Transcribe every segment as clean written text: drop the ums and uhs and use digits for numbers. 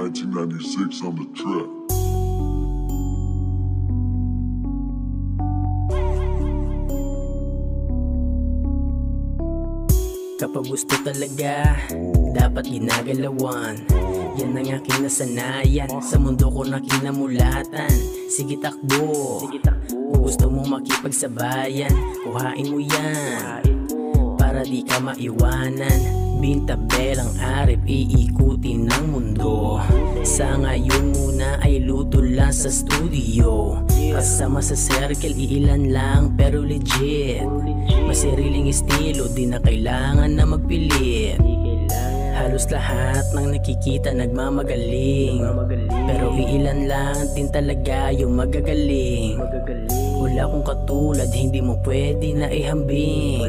1996 on the track. Kapag gusto talaga, dapat ginagalawan. Yan ang aking nasanayan, sa mundo ko na kinamulatan. Sige takbo, kung gusto mo makipagsabayan, kuhain mo yan, para di ka maiwanan. Bintabel ang arip, iikutin ng mundo. Sa ngayon muna ay luto lang sa studio. Kasama sa circle, iilan lang pero legit. Masariling estilo, di na kailangan na magpilit. Halos lahat ng nakikita nagmamagaling, pero iilan lang din talaga yung magagaling. Wala akong katulad, hindi mo pwede na ihambing.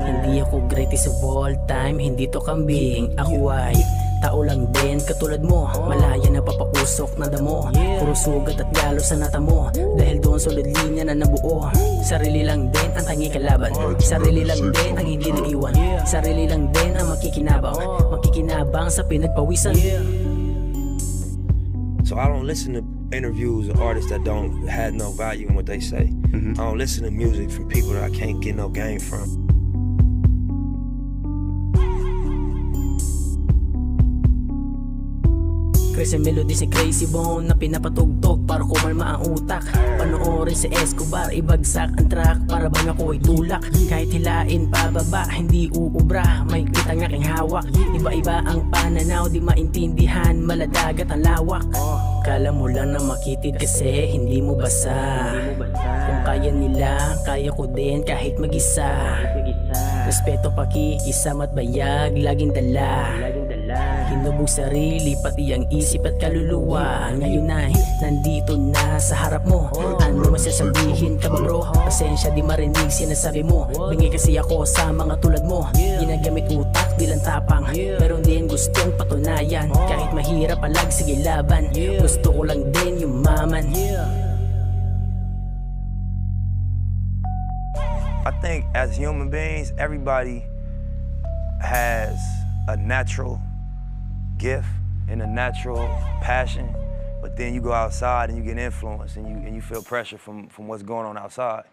Hindi ako greatest of all time, hindi to kambing. Ako ay tao lang din katulad mo, malaya na papausok na damo. Puro sugat at galo sa nata mo, dahil doon solid linya na nabuo. Sarili lang din ang tanging kalaban, sarili lang din ang hindi naiwan, sarili lang din ang makikinabang sa pinagpawisan. So I don't listen to interviews of artists that don't have no value in what they say. I don't listen to music from people that I can't get no game from. Crazy melody si Crazy Bone na pinapatugtog para kumalma ang utak. Panoorin si Escobar, ibagsak ang track para bang ako ay tulak. Kahit hilain pababa, hindi uubra, may kitang aking hawak. Iba-iba ang pananaw, di maintindihan, maladagat ang lawak. Kala mo lang na makitid kasi hindi mo basa. Kung kaya nila, kaya ko din kahit mag-isa. Respeto, pakikisam at bayag, laging dala. Hinubog sarili, pati ang isip at kaluluwa. Ngayon ay nandito na sa harap mo. Ano masasabihin ka ba bro? Pasensya di marinig sinasabi mo. Bingi kasi ako sa mga tulad mo. Ginagamit utak bilang tapang, pero hindi ang gustong patunayan. Kahit mahirap palag, sige laban. Gusto ko lang din yumaman. I think as human beings, everybody has a natural gift and a natural passion, but then you go outside and you get influenced and you feel pressure from what's going on outside.